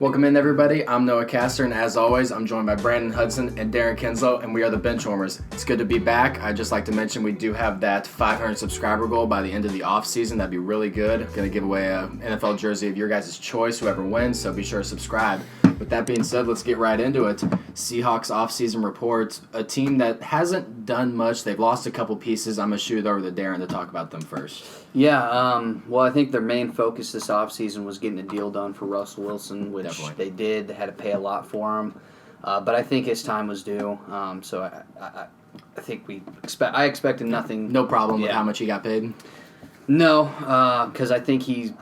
Welcome in, everybody. I'm Noah Castor, and as always, I'm joined by Brandon Hudson and Darren Kinslow, and we are the Benchwarmers. It's good to be back. I'd just like to mention we do have that 500 subscriber goal by the end of the offseason. That'd be really good. Going to give away an NFL jersey of your guys' choice, whoever wins, so be sure to subscribe. With that being said, let's get right into it. Seahawks offseason report, a team that hasn't done much. They've lost a couple pieces. I'm going to shoot it over to Darren to talk about them first. Yeah, well, I think their main focus this offseason was getting a deal done for Russell Wilson, which they did. They had to pay a lot for him, but I think his time was due. So I think I expected nothing. No problem with how much he got paid? No, because I think he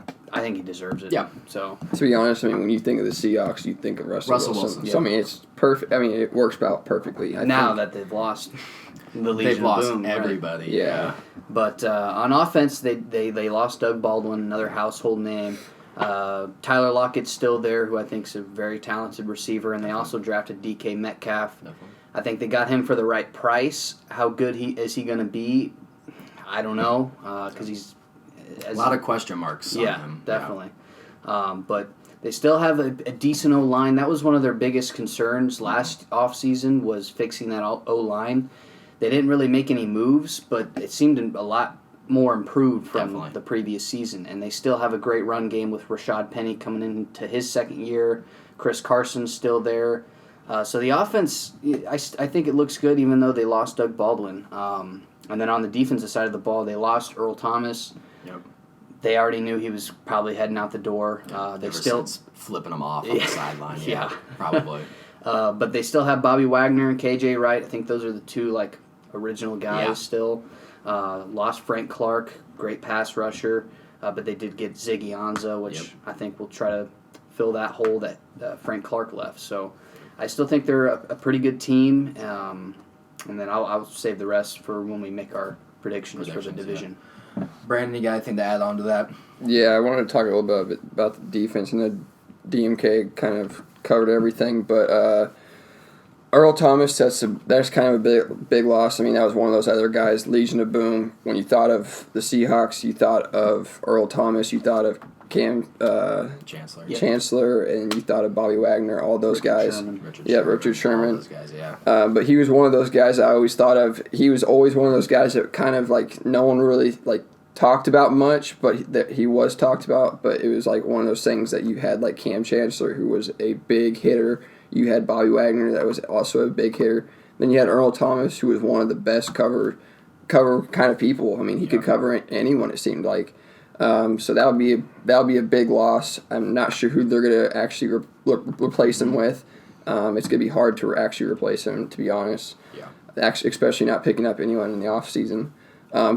deserves it. Yeah. So to be honest, I mean, when you think of the Seahawks, you think of Russell Wilson. Yeah. So I mean, it's perfect. I mean, it works out perfectly. now that they've lost the Legion they've lost of Boom, everybody. Right? Yeah. But on offense, they lost Doug Baldwin, another household name. Tyler Lockett's still there, who I think is a very talented receiver, and they also drafted DK Metcalf. Definitely. I think they got him for the right price. How good is he going to be? I don't know, because he's a lot of question marks on him. Definitely. But they still have a decent O-line. That was one of their biggest concerns last offseason, was fixing that O-line. They didn't really make any moves, but it seemed a lot more improved from the previous season. And they still have a great run game with Rashad Penny coming into his second year. Chris Carson's still there. So the offense, I think it looks good, even though they lost Doug Baldwin. And then on the defensive side of the ball, they lost Earl Thomas. Yep. They already knew he was probably heading out the door. They still flipping him off on the sideline. Yeah, probably. But they still have Bobby Wagner and KJ Wright. I think those are the two original guys still. Lost Frank Clark, great pass rusher, but they did get Ziggy Ansah, which I think will try to fill that hole that Frank Clark left. So I still think they're a pretty good team, and then I'll save the rest for when we make our predictions for the division. Yeah. Brandon, you got anything to add on to that? Yeah, I wanted to talk a little bit about the defense, and the DMK kind of covered everything, but Earl Thomas, that's kind of a big loss. I mean, that was one of those other guys, Legion of Boom. When you thought of the Seahawks, you thought of Earl Thomas, you thought of Cam Chancellor, and you thought of Bobby Wagner, all those guys. Richard Sherman. All those guys, but he was one of those guys I always thought of. He was always one of those guys that kind of no one really talked about much, but that he was talked about. But it was one of those things that you had Cam Chancellor, who was a big hitter. You had Bobby Wagner, that was also a big hitter. Then you had Earl Thomas, who was one of the best cover kind of people. I mean, he could cover anyone, it seemed like. So that would be a big loss. I'm not sure who they're going to actually replace him with. It's going to be hard to actually replace him, to be honest. Yeah. Especially not picking up anyone in the offseason.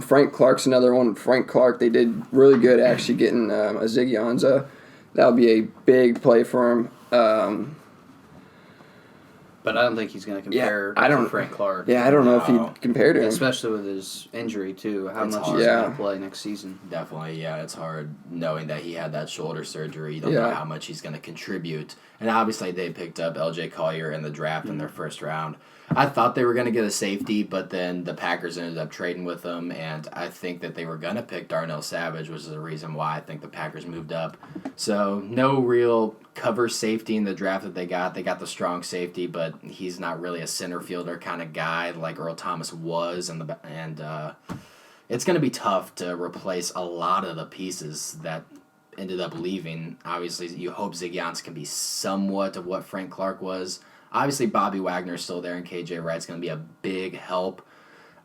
Frank Clark's another one. Frank Clark, they did really good actually getting a Ziggy Ansah. That would be a big play for him. But I don't think he's going to compare to Frank Clark. Yeah, I don't know if he'd compare to him. Especially with his injury, too. How much he's going to play next season. Definitely, yeah. It's hard knowing that he had that shoulder surgery. You don't know how much he's going to contribute. And obviously they picked up L.J. Collier in the draft in their first round. I thought they were going to get a safety, but then the Packers ended up trading with them, and I think that they were going to pick Darnell Savage, which is the reason why I think the Packers moved up. So no real cover safety in the draft that they got. They got the strong safety, but he's not really a center fielder kind of guy like Earl Thomas was, and it's going to be tough to replace a lot of the pieces that ended up leaving. Obviously, you hope Ziggy Ansah can be somewhat of what Frank Clark was. Obviously, Bobby Wagner is still there, and KJ Wright's going to be a big help.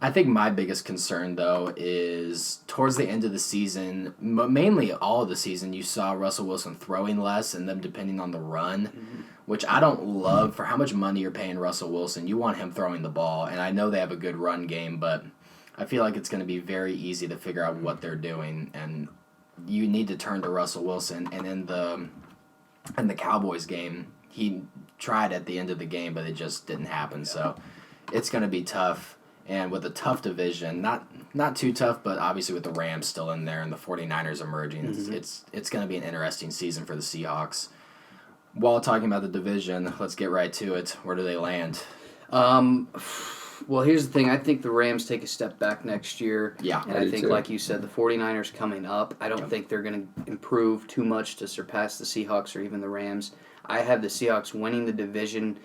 I think my biggest concern, though, is towards the end of the season, mainly all of the season, you saw Russell Wilson throwing less and them depending on the run, which I don't love. For how much money you're paying Russell Wilson, you want him throwing the ball, and I know they have a good run game, but I feel like it's going to be very easy to figure out what they're doing, and you need to turn to Russell Wilson. And in the Cowboys game, he tried at the end of the game, but it just didn't happen. So it's going to be tough. And with a tough division, not too tough, but obviously with the Rams still in there and the 49ers emerging, it's going to be an interesting season for the Seahawks. While talking about the division, let's get right to it. Where do they land? Well, here's the thing. I think the Rams take a step back next year. Yeah. And I think, like you said, the 49ers coming up, I don't think they're going to improve too much to surpass the Seahawks or even the Rams. I have the Seahawks winning the division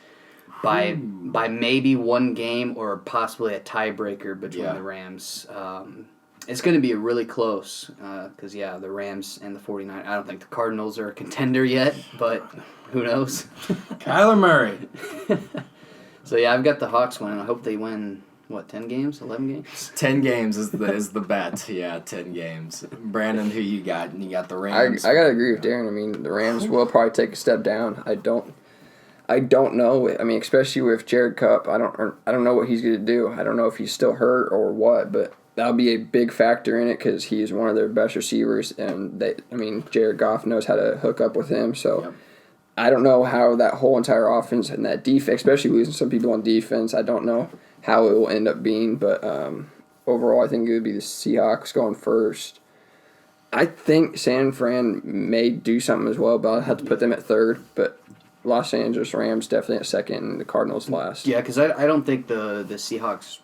by maybe one game or possibly a tiebreaker between the Rams. It's going to be really close because, the Rams and the 49ers. I don't think the Cardinals are a contender yet, but who knows? Kyler Murray. So, I've got the Hawks winning. I hope they win, 10 games? 11 games? 10 games is the bet. Yeah, 10 games. Brandon, who you got? You got the Rams. I got to agree with Darren. I mean, the Rams will probably take a step down. I don't know. I mean, especially with Jared Kupp, I don't know what he's going to do. I don't know if he's still hurt or what, but that'll be a big factor in it because he's one of their best receivers, and Jared Goff knows how to hook up with him. So I don't know how that whole entire offense and that defense, especially losing some people on defense, I don't know how it will end up being. But overall, I think it would be the Seahawks going first. I think San Fran may do something as well, but I'll have to put them at third. But Los Angeles Rams definitely at second, and the Cardinals last. Yeah, because I don't think the Seahawks,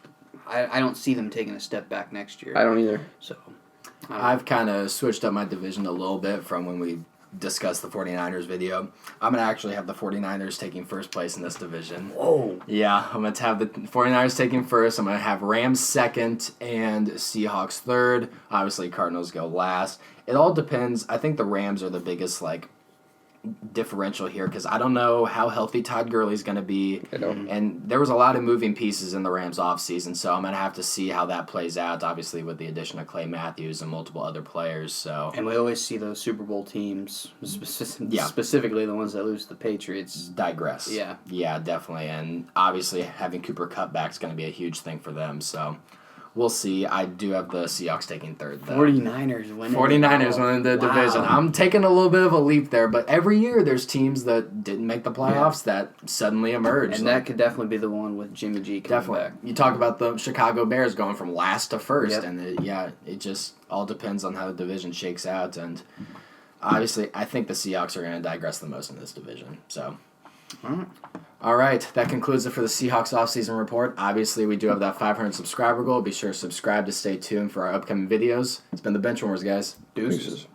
I don't see them taking a step back next year. I don't either. So I've kind of switched up my division a little bit from when we discussed the 49ers video. I'm going to actually have the 49ers taking first place in this division. Whoa. Yeah, I'm going to have the 49ers taking first. I'm going to have Rams second and Seahawks third. Obviously, Cardinals go last. It all depends. I think the Rams are the biggest, differential here because I don't know how healthy Todd Gurley's going to be. And there was a lot of moving pieces in the Rams offseason, so I'm going to have to see how that plays out, obviously, with the addition of Clay Matthews and multiple other players. So, and we always see those Super Bowl teams, specifically the ones that lose to the Patriots. Digress. Yeah, definitely. And obviously having Cooper Kupp back is going to be a huge thing for them. So we'll see. I do have the Seahawks taking third, though. 49ers winning. 49ers winning the division. I'm taking a little bit of a leap there, but every year there's teams that didn't make the playoffs that suddenly emerge. And that could definitely be the one with Jimmy G coming back. You talk about the Chicago Bears going from last to first, and it just all depends on how the division shakes out. And obviously, I think the Seahawks are going to digress the most in this division. So. All right, that concludes it for the Seahawks offseason report. Obviously, we do have that 500 subscriber goal. Be sure to subscribe to stay tuned for our upcoming videos. It's been the Benchwarmers, guys. Deuces.